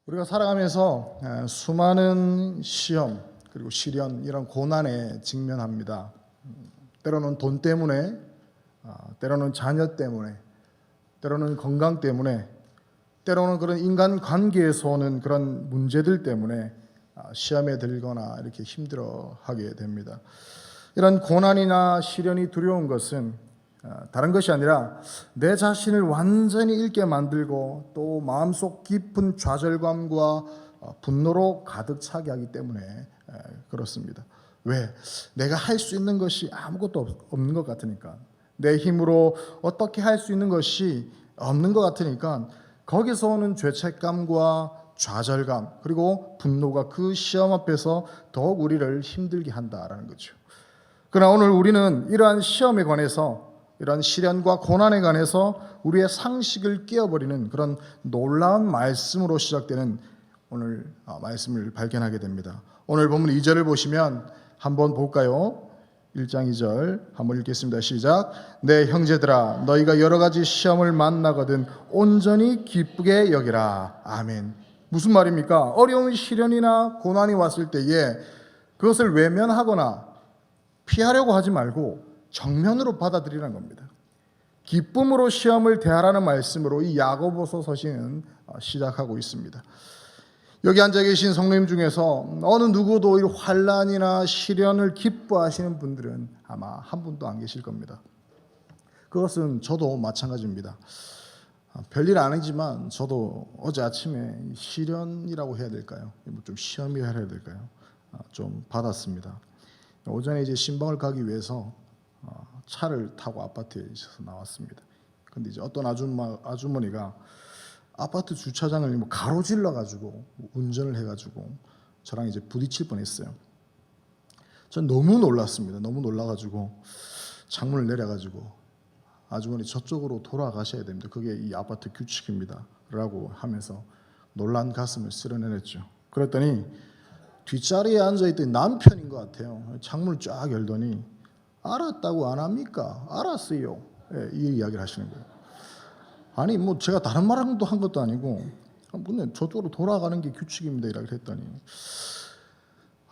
우리가 살아가면서 수많은 시험 그리고 시련 이런 고난에 직면합니다. 때로는 돈 때문에, 때로는 자녀 때문에, 때로는 건강 때문에, 때로는 그런 인간 관계에서 오는 그런 문제들 때문에 시험에 들거나 이렇게 힘들어하게 됩니다. 이런 고난이나 시련이 두려운 것은 다른 것이 아니라 내 자신을 완전히 잃게 만들고 또 마음속 깊은 좌절감과 분노로 가득 차게 하기 때문에 그렇습니다. 왜? 내가 할 수 있는 것이 아무것도 없는 것 같으니까, 내 힘으로 어떻게 할 수 있는 것이 없는 것 같으니까 거기서 오는 죄책감과 좌절감 그리고 분노가 그 시험 앞에서 더욱 우리를 힘들게 한다라는 거죠. 그러나 오늘 우리는 이러한 시험에 관해서, 이러한 시련과 고난에 관해서 우리의 상식을 깨어버리는 그런 놀라운 말씀으로 시작되는 오늘 말씀을 발견하게 됩니다. 오늘 본문 2절을 보시면 한번 볼까요? 1장 2절 한번 읽겠습니다. 시작. 내 형제들아, 너희가 여러 가지 시험을 만나거든 온전히 기쁘게 여기라. 아멘. 무슨 말입니까? 어려운 시련이나 고난이 왔을 때에 그것을 외면하거나 피하려고 하지 말고 정면으로 받아들이라는 겁니다. 기쁨으로 시험을 대하라는 말씀으로 이 야고보서 서신은 시작하고 있습니다. 여기 앉아 계신 성도님 중에서 어느 누구도 이 환난이나 시련을 기뻐하시는 분들은 아마 한 분도 안 계실 겁니다. 그것은 저도 마찬가지입니다. 별일 아니지만 저도 어제 아침에 시련이라고 해야 될까요? 좀 시험이라 해야 될까요? 좀 받았습니다. 오전에 이제 신방을 가기 위해서 차를 타고 아파트에 있어서 나왔습니다. 근데 이제 어떤 아주머니가 아파트 주차장을 가로질러 가지고 운전을 해가지고 저랑 이제 부딪힐 뻔했어요. 전 너무 놀랐습니다. 너무 놀라가지고 창문을 내려가지고 아주머니 저쪽으로 돌아가셔야 됩니다. 그게 이 아파트 규칙입니다.라고 하면서 놀란 가슴을 쓸어내렸죠. 그랬더니 뒷자리에 앉아있던 남편인 것 같아요. 창문을 쫙 열더니 알았다고 안 합니까? 알았어요. 예, 이 이야기를 하시는 거예요. 아니 뭐 제가 다른 말도 한 것도 아니고 근데 저쪽으로 돌아가는 게 규칙입니다 이라고 했더니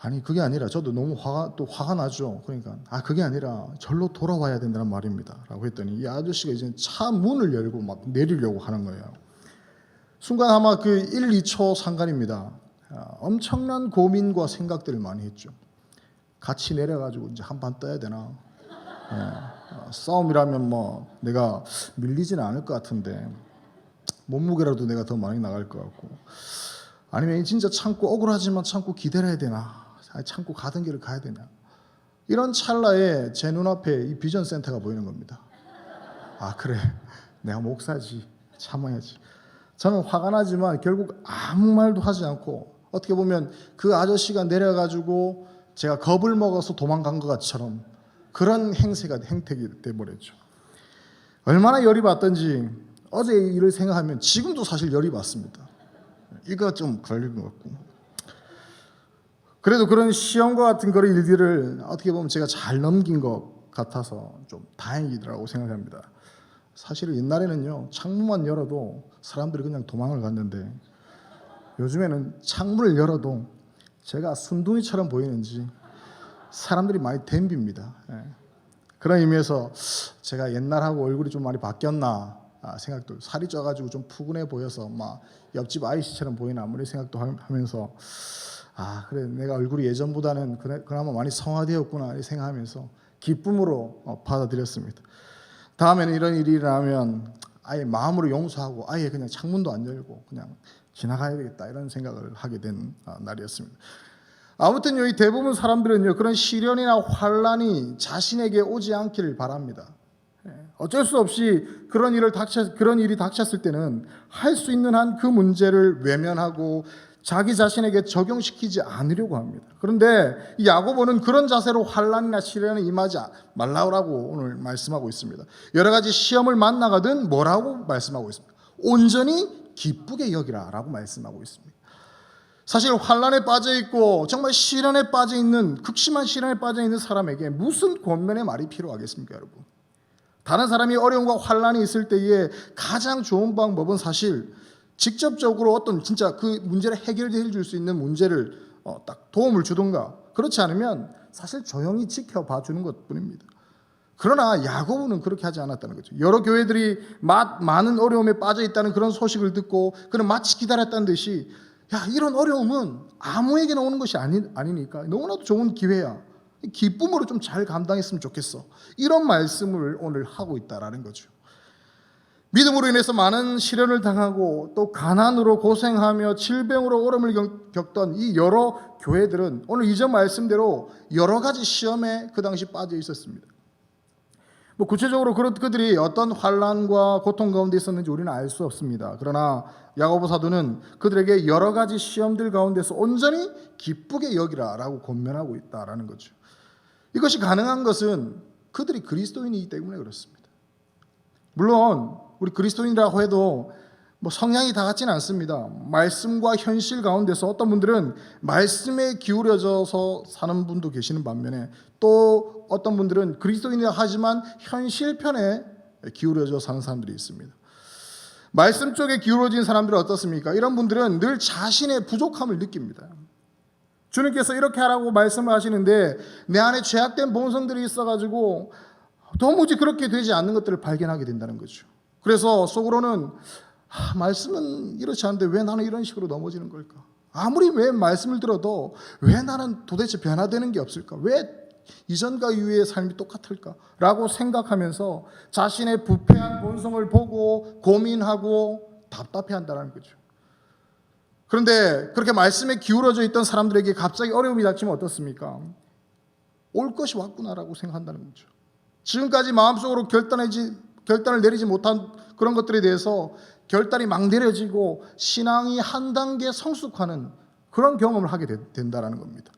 아니 그게 아니라 저도 너무 화가 나죠. 그러니까 그게 아니라 절로 돌아와야 된다는 말입니다 라고 했더니 이 아저씨가 이제 차 문을 열고 막 내리려고 하는 거예요. 순간 아마 그 1, 2초 상관입니다. 엄청난 고민과 생각들을 많이 했죠. 같이 내려가지고 이제 한판 떠야 되나? 싸움이라면 뭐 내가 밀리지는 않을 것 같은데 몸무게라도 내가 더 많이 나갈 것 같고, 아니면 진짜 참고 억울하지만 참고 기다려야 되나? 참고 가던 길을 가야 되나? 이런 찰나에 제 눈앞에 이 비전 센터가 보이는 겁니다. 그래, 내가 목사지, 참아야지. 저는 화가 나지만 결국 아무 말도 하지 않고 어떻게 보면 그 아저씨가 내려가지고 제가 겁을 먹어서 도망간 것 같처럼 그런 행택이 돼버렸죠. 얼마나 열이 받던지 어제 일을 생각하면 지금도 사실 열이 받습니다. 이거 좀 걸린 것 같고. 그래도 그런 시험과 같은 그런 일들을 어떻게 보면 제가 잘 넘긴 것 같아서 좀 다행이더라고 생각합니다. 사실 옛날에는요, 창문만 열어도 사람들이 그냥 도망을 갔는데 요즘에는 창문을 열어도 제가 순둥이처럼 보이는지 사람들이 많이 덤빕니다. 그런 의미에서 제가 옛날하고 얼굴이 좀 많이 바뀌었나 생각도, 살이 쪄가지고 좀 푸근해 보여서 막 옆집 아이씨처럼 보이나 이런 생각도 하면서 그래 내가 얼굴이 예전보다는 그나마 많이 성화되었구나 이 생각하면서 기쁨으로 받아들였습니다. 다음에는 이런 일이 일어나면 아예 마음으로 용서하고 아예 그냥 창문도 안 열고 그냥 지나가야 되겠다 이런 생각을 하게 된 날이었습니다. 아무튼 이 대부분 사람들은요, 그런 시련이나 환난이 자신에게 오지 않기를 바랍니다. 어쩔 수 없이 그런 일이 닥쳤을 때는 할 수 있는 한 그 문제를 외면하고 자기 자신에게 적용시키지 않으려고 합니다. 그런데 이 야고보는 그런 자세로 환난이나 시련에 임하지 말라고 오늘 말씀하고 있습니다. 여러 가지 시험을 만나거든 뭐라고 말씀하고 있습니다? 온전히 기쁘게 여기라라고 말씀하고 있습니다. 사실 환난에 빠져 있고 정말 시련에 빠져 있는, 극심한 시련에 빠져 있는 사람에게 무슨 권면의 말이 필요하겠습니까, 여러분? 다른 사람이 어려움과 환난이 있을 때에 가장 좋은 방법은 사실 직접적으로 어떤 진짜 그 문제를 해결해 줄 수 있는 문제를 딱 도움을 주던가, 그렇지 않으면 사실 조용히 지켜봐 주는 것뿐입니다. 그러나 야고보는 그렇게 하지 않았다는 거죠. 여러 교회들이 많은 어려움에 빠져 있다는 그런 소식을 듣고 그는 마치 기다렸다는 듯이, 야, 이런 어려움은 아무에게나 오는 것이 아니니까 너무나도 좋은 기회야. 기쁨으로 좀 잘 감당했으면 좋겠어. 이런 말씀을 오늘 하고 있다라는 거죠. 믿음으로 인해서 많은 시련을 당하고 또 가난으로 고생하며 질병으로 어려움을 겪던 이 여러 교회들은 오늘 이전 말씀대로 여러 가지 시험에 그 당시 빠져 있었습니다. 구체적으로 그들이 어떤 환난과 고통 가운데 있었는지 우리는 알 수 없습니다. 그러나 야고보 사도는 그들에게 여러 가지 시험들 가운데서 온전히 기쁘게 여기라라고 권면하고 있다라는 거죠. 이것이 가능한 것은 그들이 그리스도인이기 때문에 그렇습니다. 물론 우리 그리스도인이라고 해도 성향이 다 같지는 않습니다. 말씀과 현실 가운데서 어떤 분들은 말씀에 기울여져서 사는 분도 계시는 반면에, 또 어떤 분들은 그리스도인이라 하지만 현실편에 기울여져 사는 사람들이 있습니다. 말씀 쪽에 기울어진 사람들은 어떻습니까? 이런 분들은 늘 자신의 부족함을 느낍니다. 주님께서 이렇게 하라고 말씀을 하시는데 내 안에 죄악된 본성들이 있어가지고 도무지 그렇게 되지 않는 것들을 발견하게 된다는 거죠. 그래서 속으로는 말씀은 이렇지 않은데 왜 나는 이런 식으로 넘어지는 걸까? 아무리 왜 말씀을 들어도 왜 나는 도대체 변화되는 게 없을까? 왜 이전과 이후의 삶이 똑같을까? 라고 생각하면서 자신의 부패한 본성을 보고 고민하고 답답해한다는 거죠. 그런데 그렇게 말씀에 기울어져 있던 사람들에게 갑자기 어려움이 닥치면 어떻습니까? 올 것이 왔구나라고 생각한다는 거죠. 지금까지 마음속으로 결단을 내리지 못한 그런 것들에 대해서 결단이 막 내려지고 신앙이 한 단계 성숙하는 그런 경험을 하게 된다는 겁니다.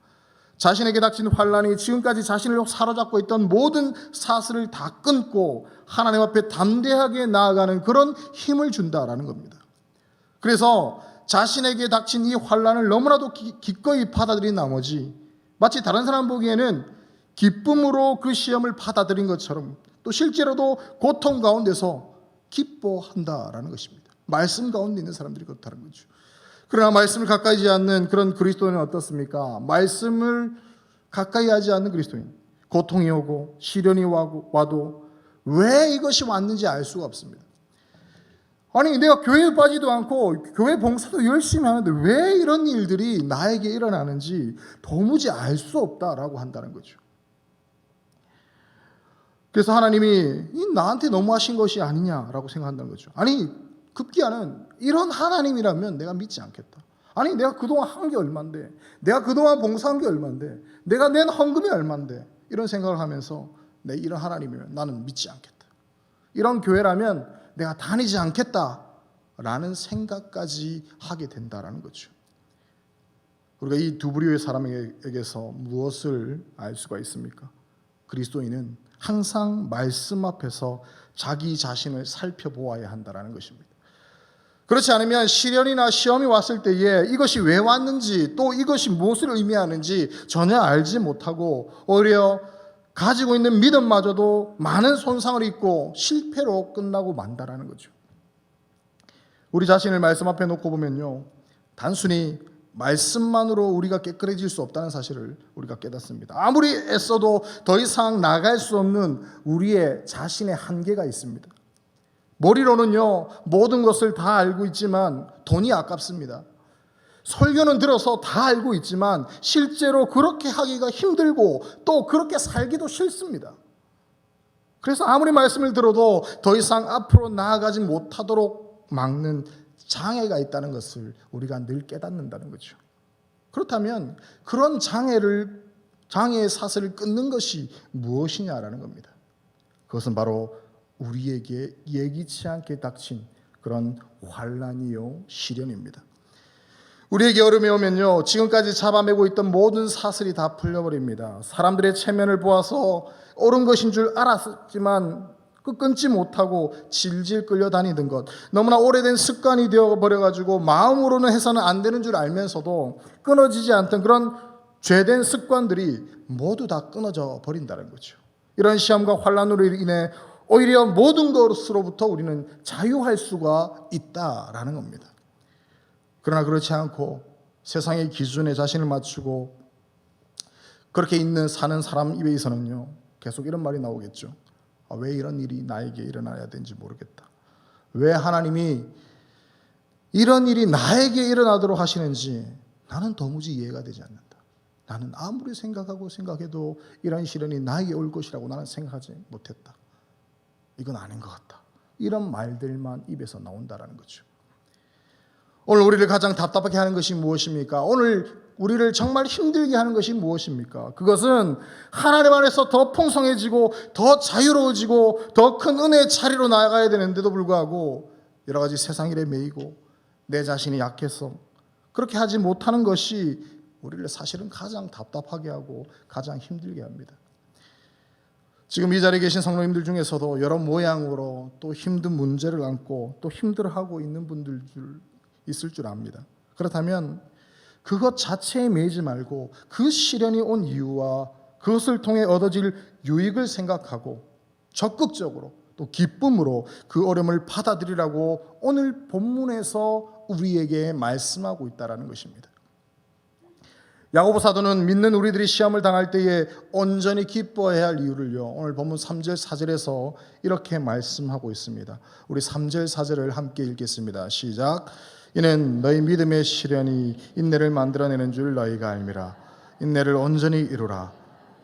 자신에게 닥친 환난이 지금까지 자신을 사로잡고 있던 모든 사슬을 다 끊고 하나님 앞에 담대하게 나아가는 그런 힘을 준다라는 겁니다. 그래서 자신에게 닥친 이 환난을 너무나도 기꺼이 받아들인 나머지 마치 다른 사람 보기에는 기쁨으로 그 시험을 받아들인 것처럼 또 실제로도 고통 가운데서 기뻐한다라는 것입니다. 말씀 가운데 있는 사람들이 그렇다는 거죠. 그러나 말씀을 가까이 하지 않는 그런 그리스도인은 어떻습니까? 말씀을 가까이 하지 않는 그리스도인, 고통이 오고 시련이 와도 왜 이것이 왔는지 알 수가 없습니다. 아니, 내가 교회에 빠지도 않고 교회 봉사도 열심히 하는데 왜 이런 일들이 나에게 일어나는지 도무지 알 수 없다라고 한다는 거죠. 그래서 하나님이 나한테 너무하신 것이 아니냐라고 생각한다는 거죠. 아니, 급기야는 이런 하나님이라면 내가 믿지 않겠다. 아니, 내가 그동안 한 게 얼만데, 내가 그동안 봉사한 게 얼만데, 내가 낸 헌금이 얼만데, 이런 생각을 하면서 내 이런 하나님이면 나는 믿지 않겠다. 이런 교회라면 내가 다니지 않겠다라는 생각까지 하게 된다라는 거죠. 우리가 이 두 부류의 사람에게서 무엇을 알 수가 있습니까? 그리스도인은 항상 말씀 앞에서 자기 자신을 살펴보아야 한다는 것입니다. 그렇지 않으면 시련이나 시험이 왔을 때에 이것이 왜 왔는지 또 이것이 무엇을 의미하는지 전혀 알지 못하고 오히려 가지고 있는 믿음마저도 많은 손상을 입고 실패로 끝나고 만다라는 거죠. 우리 자신을 말씀 앞에 놓고 보면요, 단순히 말씀만으로 우리가 깨끗해질 수 없다는 사실을 우리가 깨닫습니다. 아무리 애써도 더 이상 나갈 수 없는 우리의 자신의 한계가 있습니다. 머리로는요, 모든 것을 다 알고 있지만 돈이 아깝습니다. 설교는 들어서 다 알고 있지만 실제로 그렇게 하기가 힘들고 또 그렇게 살기도 싫습니다. 그래서 아무리 말씀을 들어도 더 이상 앞으로 나아가지 못하도록 막는 장애가 있다는 것을 우리가 늘 깨닫는다는 거죠. 그렇다면 그런 장애의 사슬을 끊는 것이 무엇이냐라는 겁니다. 그것은 바로 우리에게 예기치 않게 닥친 그런 환난이요 시련입니다. 우리에게 어려움이 오면요, 지금까지 잡아매고 있던 모든 사슬이 다 풀려버립니다. 사람들의 체면을 보아서 옳은 것인 줄 알았지만 끊지 못하고 질질 끌려다니던 것, 너무나 오래된 습관이 되어버려가지고 마음으로는 해서는 안 되는 줄 알면서도 끊어지지 않던 그런 죄된 습관들이 모두 다 끊어져 버린다는 거죠. 이런 시험과 환난으로 인해 오히려 모든 것으로부터 우리는 자유할 수가 있다라는 겁니다. 그러나 그렇지 않고 세상의 기준에 자신을 맞추고 그렇게 사는 사람 입에서는요, 계속 이런 말이 나오겠죠. 왜 이런 일이 나에게 일어나야 되는지 모르겠다. 왜 하나님이 이런 일이 나에게 일어나도록 하시는지 나는 도무지 이해가 되지 않는다. 나는 아무리 생각해도 이런 시련이 나에게 올 것이라고 나는 생각하지 못했다. 이건 아닌 것 같다. 이런 말들만 입에서 나온다라는 거죠. 오늘 우리를 가장 답답하게 하는 것이 무엇입니까? 오늘 우리를 정말 힘들게 하는 것이 무엇입니까? 그것은 하나님 안에서 더 풍성해지고 더 자유로워지고 더 큰 은혜의 자리로 나아가야 되는데도 불구하고 여러 가지 세상 일에 매이고 내 자신이 약해서 그렇게 하지 못하는 것이 우리를 사실은 가장 답답하게 하고 가장 힘들게 합니다. 지금 이 자리에 계신 성도님들 중에서도 여러 모양으로 또 힘든 문제를 안고 또 힘들어하고 있는 분들 있을 줄 압니다. 그렇다면 그것 자체에 매이지 말고 그 시련이 온 이유와 그것을 통해 얻어질 유익을 생각하고 적극적으로 또 기쁨으로 그 어려움을 받아들이라고 오늘 본문에서 우리에게 말씀하고 있다는 것입니다. 야고보 사도는 믿는 우리들이 시험을 당할 때에 온전히 기뻐해야 할 이유를요, 오늘 본문 3절 4절에서 이렇게 말씀하고 있습니다. 우리 3절 4절을 함께 읽겠습니다. 시작. 이는 너희 믿음의 시련이 인내를 만들어내는 줄 너희가 알미라. 인내를 온전히 이루라.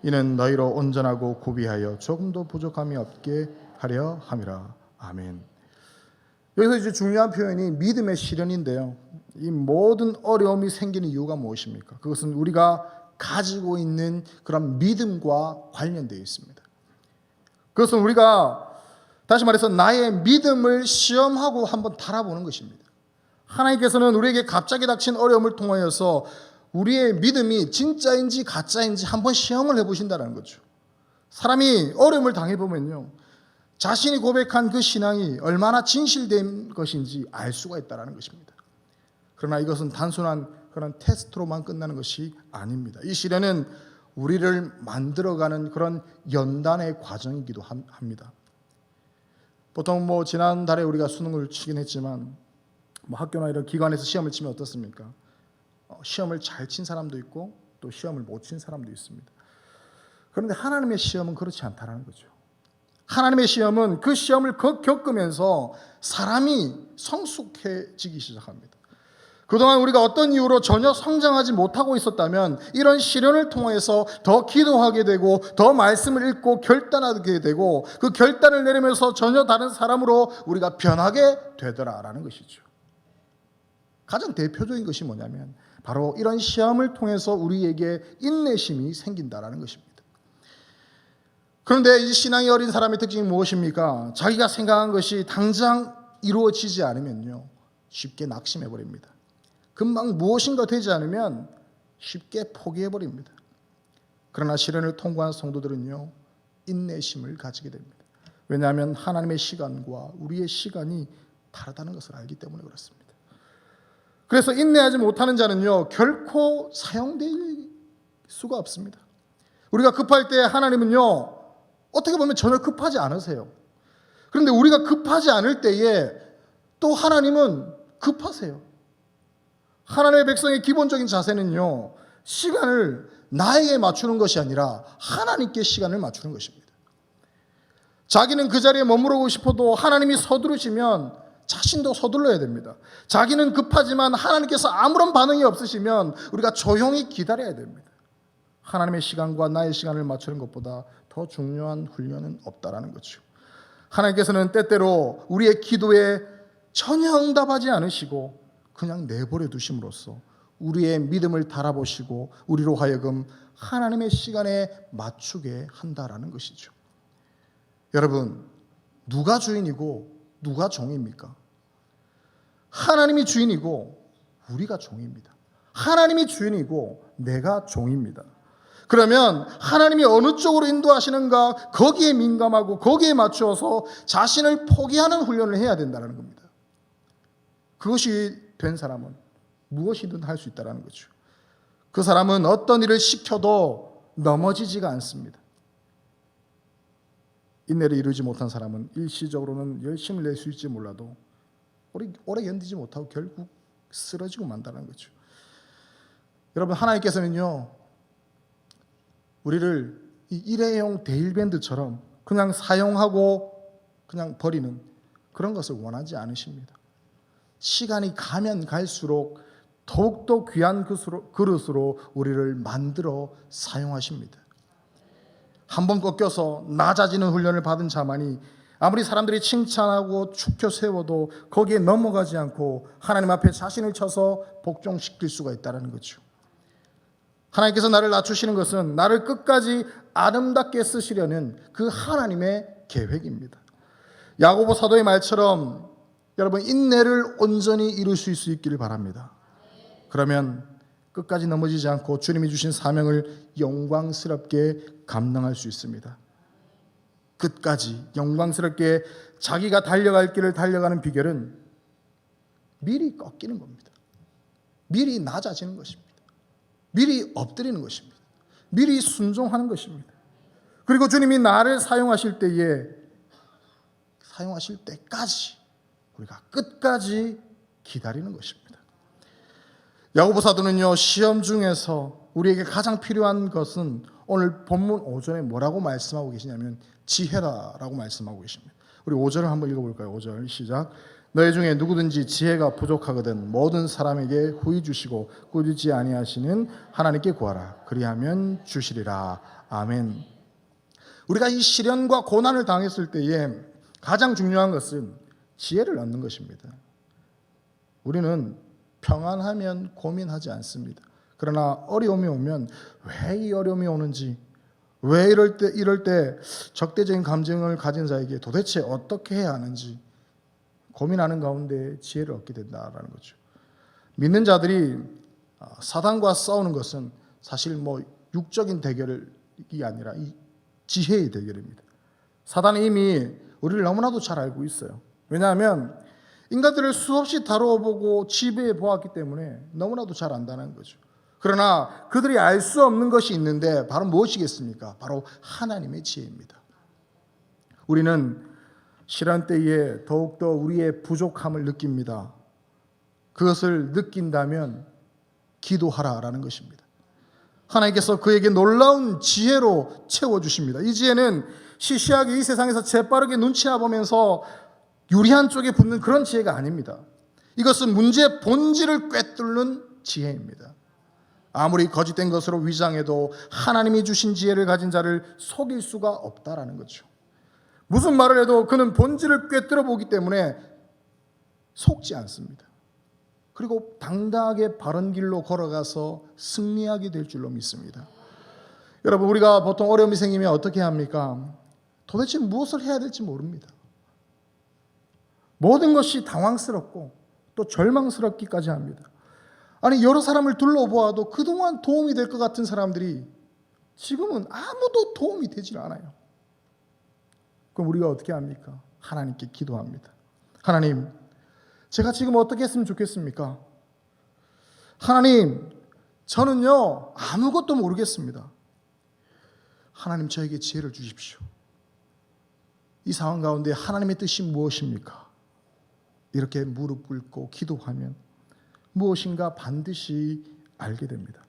이는 너희로 온전하고 구비하여 조금도 부족함이 없게 하려 함이라. 아멘. 여기서 이제 중요한 표현이 믿음의 시련인데요, 이 모든 어려움이 생기는 이유가 무엇입니까? 그것은 우리가 가지고 있는 그런 믿음과 관련되어 있습니다. 그것은 우리가 다시 말해서 나의 믿음을 시험하고 한번 달아보는 것입니다. 하나님께서는 우리에게 갑자기 닥친 어려움을 통하여서 우리의 믿음이 진짜인지 가짜인지 한번 시험을 해보신다는 거죠. 사람이 어려움을 당해보면요, 자신이 고백한 그 신앙이 얼마나 진실된 것인지 알 수가 있다는 것입니다. 그러나 이것은 단순한 그런 테스트로만 끝나는 것이 아닙니다. 이 시련은 우리를 만들어가는 그런 연단의 과정이기도 합니다. 보통 지난달에 우리가 수능을 치긴 했지만 학교나 이런 기관에서 시험을 치면 어떻습니까? 시험을 잘 친 사람도 있고 또 시험을 못 친 사람도 있습니다. 그런데 하나님의 시험은 그렇지 않다는 거죠. 하나님의 시험은 그 시험을 겪으면서 사람이 성숙해지기 시작합니다. 그동안 우리가 어떤 이유로 전혀 성장하지 못하고 있었다면 이런 시련을 통해서 더 기도하게 되고 더 말씀을 읽고 결단하게 되고 그 결단을 내리면서 전혀 다른 사람으로 우리가 변하게 되더라라는 것이죠. 가장 대표적인 것이 뭐냐면 바로 이런 시험을 통해서 우리에게 인내심이 생긴다라는 것입니다. 그런데 이 신앙이 어린 사람의 특징이 무엇입니까? 자기가 생각한 것이 당장 이루어지지 않으면요, 쉽게 낙심해버립니다. 금방 무엇인가 되지 않으면 쉽게 포기해버립니다. 그러나 시련을 통과한 성도들은요, 인내심을 가지게 됩니다. 왜냐하면 하나님의 시간과 우리의 시간이 다르다는 것을 알기 때문에 그렇습니다. 그래서 인내하지 못하는 자는요, 결코 사용될 수가 없습니다. 우리가 급할 때 하나님은요, 어떻게 보면 전혀 급하지 않으세요. 그런데 우리가 급하지 않을 때에 또 하나님은 급하세요. 하나님의 백성의 기본적인 자세는요, 시간을 나에게 맞추는 것이 아니라 하나님께 시간을 맞추는 것입니다. 자기는 그 자리에 머무르고 싶어도 하나님이 서두르시면 자신도 서둘러야 됩니다. 자기는 급하지만 하나님께서 아무런 반응이 없으시면 우리가 조용히 기다려야 됩니다. 하나님의 시간과 나의 시간을 맞추는 것보다 더 중요한 훈련은 없다라는 거죠. 하나님께서는 때때로 우리의 기도에 전혀 응답하지 않으시고 그냥 내버려 두심으로써 우리의 믿음을 달아보시고 우리로 하여금 하나님의 시간에 맞추게 한다라는 것이죠. 여러분, 누가 주인이고 누가 종입니까? 하나님이 주인이고 우리가 종입니다. 하나님이 주인이고 내가 종입니다. 그러면 하나님이 어느 쪽으로 인도하시는가 거기에 민감하고 거기에 맞추어서 자신을 포기하는 훈련을 해야 된다는 겁니다. 그것이 된 사람은 무엇이든 할 수 있다는 거죠. 그 사람은 어떤 일을 시켜도 넘어지지가 않습니다. 인내를 이루지 못한 사람은 일시적으로는 열심을 낼 수 있을지 몰라도 오래 견디지 못하고 결국 쓰러지고 만다는 거죠. 여러분, 하나님께서는요, 우리를 이 일회용 데일밴드처럼 그냥 사용하고 그냥 버리는 그런 것을 원하지 않으십니다. 시간이 가면 갈수록 더욱더 귀한 그릇으로 우리를 만들어 사용하십니다. 한번 꺾여서 낮아지는 훈련을 받은 자만이 아무리 사람들이 칭찬하고 축켜 세워도 거기에 넘어가지 않고 하나님 앞에 자신을 쳐서 복종시킬 수가 있다는 거죠. 하나님께서 나를 낮추시는 것은 나를 끝까지 아름답게 쓰시려는 그 하나님의 계획입니다. 야고보 사도의 말처럼 여러분, 인내를 온전히 이룰 수 있기를 바랍니다. 그러면 끝까지 넘어지지 않고 주님이 주신 사명을 영광스럽게 감당할 수 있습니다. 끝까지 영광스럽게 자기가 달려갈 길을 달려가는 비결은 미리 꺾이는 겁니다. 미리 낮아지는 것입니다. 미리 엎드리는 것입니다. 미리 순종하는 것입니다. 그리고 주님이 나를 사용하실 때까지 우리가 끝까지 기다리는 것입니다. 야고보 사도는요, 시험 중에서 우리에게 가장 필요한 것은 오늘 본문 5절에 뭐라고 말씀하고 계시냐면 지혜라고 말씀하고 계십니다. 우리 5절을 한번 읽어볼까요? 5절 시작. 너희 중에 누구든지 지혜가 부족하거든 모든 사람에게 후히 주시고 꾸짖지 아니하시는 하나님께 구하라. 그리하면 주시리라. 아멘. 우리가 이 시련과 고난을 당했을 때에 가장 중요한 것은 지혜를 얻는 것입니다. 우리는 평안하면 고민하지 않습니다. 그러나 어려움이 오면 왜 이 어려움이 오는지, 왜 이럴 때 적대적인 감정을 가진 자에게 도대체 어떻게 해야 하는지 고민하는 가운데 지혜를 얻게 된다는 거죠. 믿는 자들이 사단과 싸우는 것은 사실 육적인 대결이 아니라 이 지혜의 대결입니다. 사단은 이미 우리를 너무나도 잘 알고 있어요. 왜냐하면 인간들을 수없이 다뤄보고 지배해 보았기 때문에 너무나도 잘 안다는 거죠. 그러나 그들이 알 수 없는 것이 있는데 바로 무엇이겠습니까? 바로 하나님의 지혜입니다. 우리는 시련 때에 더욱더 우리의 부족함을 느낍니다. 그것을 느낀다면 기도하라라는 것입니다. 하나님께서 그에게 놀라운 지혜로 채워주십니다. 이 지혜는 시시하게 이 세상에서 재빠르게 눈치나 보면서 유리한 쪽에 붙는 그런 지혜가 아닙니다. 이것은 문제의 본질을 꿰뚫는 지혜입니다. 아무리 거짓된 것으로 위장해도 하나님이 주신 지혜를 가진 자를 속일 수가 없다라는 거죠. 무슨 말을 해도 그는 본질을 꿰뚫어 보기 때문에 속지 않습니다. 그리고 당당하게 바른 길로 걸어가서 승리하게 될 줄로 믿습니다. 여러분, 우리가 보통 어려움이 생기면 어떻게 합니까? 도대체 무엇을 해야 될지 모릅니다. 모든 것이 당황스럽고 또 절망스럽기까지 합니다. 아니, 여러 사람을 둘러보아도 그동안 도움이 될 것 같은 사람들이 지금은 아무도 도움이 되질 않아요. 그럼 우리가 어떻게 합니까? 하나님께 기도합니다. 하나님, 제가 지금 어떻게 했으면 좋겠습니까? 하나님, 저는요 아무것도 모르겠습니다. 하나님, 저에게 지혜를 주십시오. 이 상황 가운데 하나님의 뜻이 무엇입니까? 이렇게 무릎 꿇고 기도하면 무엇인가 반드시 알게 됩니다.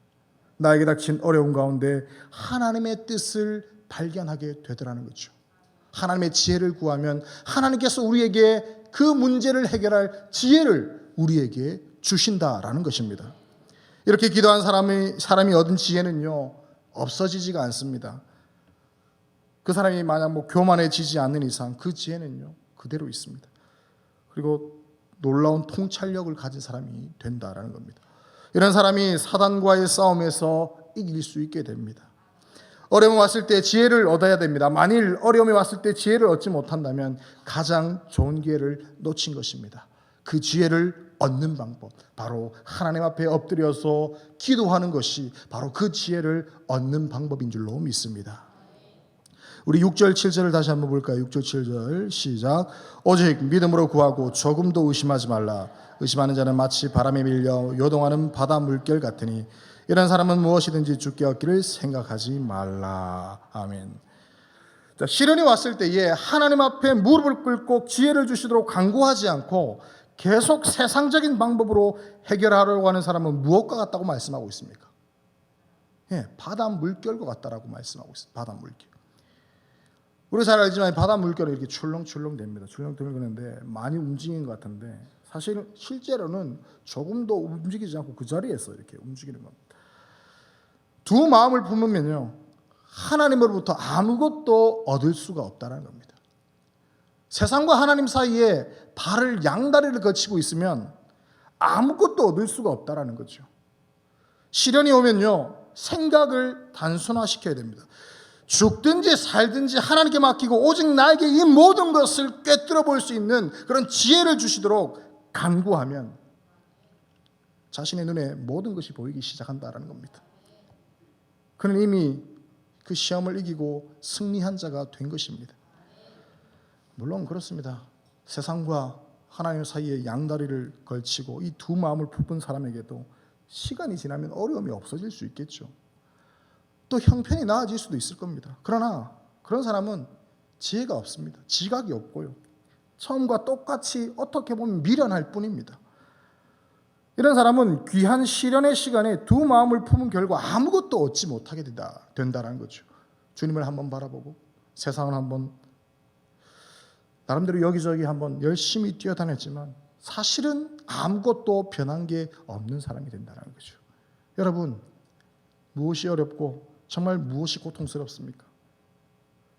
나에게 닥친 어려움 가운데 하나님의 뜻을 발견하게 되더라는 거죠. 하나님의 지혜를 구하면 하나님께서 우리에게 그 문제를 해결할 지혜를 우리에게 주신다라는 것입니다. 이렇게 기도한 사람이 얻은 지혜는요 없어지지가 않습니다. 그 사람이 만약 교만해지지 않는 이상 그 지혜는요 그대로 있습니다. 그리고 놀라운 통찰력을 가진 사람이 된다라는 겁니다. 이런 사람이 사단과의 싸움에서 이길 수 있게 됩니다. 어려움이 왔을 때 지혜를 얻어야 됩니다. 만일 어려움이 왔을 때 지혜를 얻지 못한다면 가장 좋은 기회를 놓친 것입니다. 그 지혜를 얻는 방법, 바로 하나님 앞에 엎드려서 기도하는 것이 바로 그 지혜를 얻는 방법인 줄로 믿습니다. 우리 6절 7절을 다시 한번 볼까요? 6절 7절 시작. 오직 믿음으로 구하고 조금도 의심하지 말라. 의심하는 자는 마치 바람에 밀려 요동하는 바다 물결 같으니 이런 사람은 무엇이든지 주께 얻기를 생각하지 말라. 아멘. 자, 시련이 왔을 때에 하나님 앞에 무릎을 꿇고 지혜를 주시도록 간구하지 않고 계속 세상적인 방법으로 해결하려고 하는 사람은 무엇과 같다고 말씀하고 있습니까? 바다 물결과 같다라고 말씀하고 있습니다. 바다 물결. 우리 잘 알지만 바다 물결은 이렇게 출렁출렁 됩니다. 출렁출렁 되는데 많이 움직이는 것 같은데 사실 실제로는 조금 더 움직이지 않고 그 자리에서 이렇게 움직이는 겁니다. 두 마음을 품으면요, 하나님으로부터 아무것도 얻을 수가 없다는 겁니다. 세상과 하나님 사이에 발을 양다리를 거치고 있으면 아무것도 얻을 수가 없다는 거죠. 시련이 오면요, 생각을 단순화시켜야 됩니다. 죽든지 살든지 하나님께 맡기고 오직 나에게 이 모든 것을 꿰뚫어 볼 수 있는 그런 지혜를 주시도록 간구하면 자신의 눈에 모든 것이 보이기 시작한다는 겁니다. 그는 이미 그 시험을 이기고 승리한 자가 된 것입니다. 물론 그렇습니다. 세상과 하나님 사이에 양다리를 걸치고 이 두 마음을 품은 사람에게도 시간이 지나면 어려움이 없어질 수 있겠죠. 또 형편이 나아질 수도 있을 겁니다. 그러나 그런 사람은 지혜가 없습니다. 지각이 없고요. 처음과 똑같이 어떻게 보면 미련할 뿐입니다. 이런 사람은 귀한 시련의 시간에 두 마음을 품은 결과 아무것도 얻지 못하게 된다는 거죠. 주님을 한번 바라보고 세상을 한번 나름대로 여기저기 한번 열심히 뛰어다녔지만 사실은 아무것도 변한 게 없는 사람이 된다는 거죠. 여러분, 무엇이 어렵고 정말 무엇이 고통스럽습니까?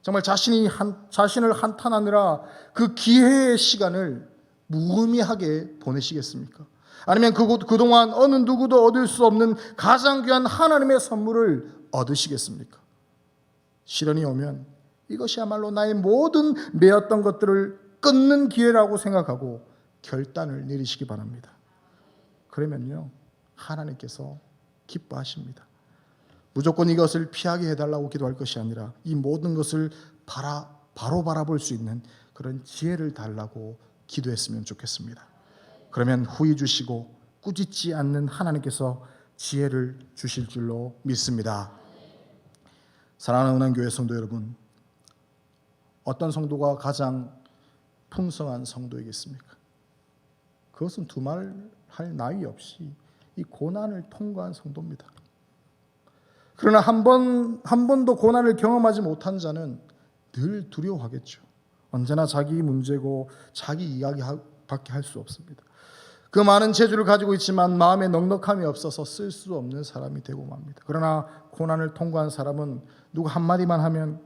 정말 자신을 한탄하느라 그 기회의 시간을 무의미하게 보내시겠습니까? 아니면 그동안 어느 누구도 얻을 수 없는 가장 귀한 하나님의 선물을 얻으시겠습니까? 시련이 오면 이것이야말로 나의 모든 매었던 것들을 끊는 기회라고 생각하고 결단을 내리시기 바랍니다. 그러면요, 하나님께서 기뻐하십니다. 무조건 이것을 피하게 해달라고 기도할 것이 아니라 이 모든 것을 바로 바라볼 수 있는 그런 지혜를 달라고 기도했으면 좋겠습니다. 그러면 후히 주시고 꾸짖지 않는 하나님께서 지혜를 주실 줄로 믿습니다. 사랑하는 은한교회 성도 여러분, 어떤 성도가 가장 풍성한 성도이겠습니까? 그것은 두말할 나위 없이 이 고난을 통과한 성도입니다. 그러나 한 번도 고난을 경험하지 못한 자는 늘 두려워하겠죠. 언제나 자기 문제고 자기 이야기밖에 할 수 없습니다. 그 많은 재주를 가지고 있지만 마음에 넉넉함이 없어서 쓸 수 없는 사람이 되고 맙니다. 그러나 고난을 통과한 사람은 누구 한마디만 하면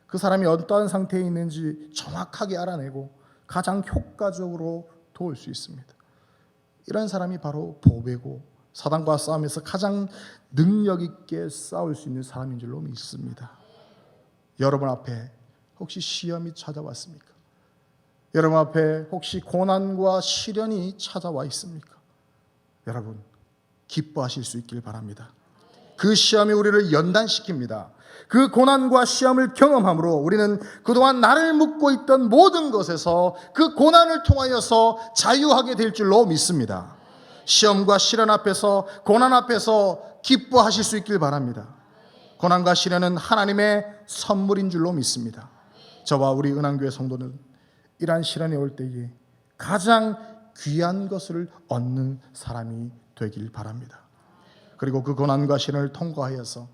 그 사람이 어떠한 상태에 있는지 정확하게 알아내고 가장 효과적으로 도울 수 있습니다. 이런 사람이 바로 보배고 사단과 싸움에서 가장 능력 있게 싸울 수 있는 사람인 줄로 믿습니다. 여러분 앞에 혹시 시험이 찾아왔습니까? 여러분 앞에 혹시 고난과 시련이 찾아와 있습니까? 여러분, 기뻐하실 수 있길 바랍니다. 그 시험이 우리를 연단시킵니다. 그 고난과 시험을 경험함으로 우리는 그동안 나를 묶고 있던 모든 것에서 그 고난을 통하여서 자유하게 될 줄로 믿습니다. 시험과 시련 앞에서, 고난 앞에서 기뻐하실 수 있길 바랍니다. 고난과 시련은 하나님의 선물인 줄로 믿습니다. 저와 우리 은한교회 성도는 이러한 시련이 올 때에 가장 귀한 것을 얻는 사람이 되길 바랍니다. 그리고 그 고난과 시련을 통과하여서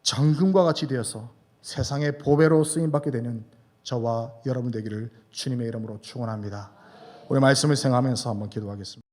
정금과 같이 되어서 세상의 보배로 쓰임받게 되는 저와 여러분 되기를 주님의 이름으로 축원합니다. 우리 말씀을 생각하면서 한번 기도하겠습니다.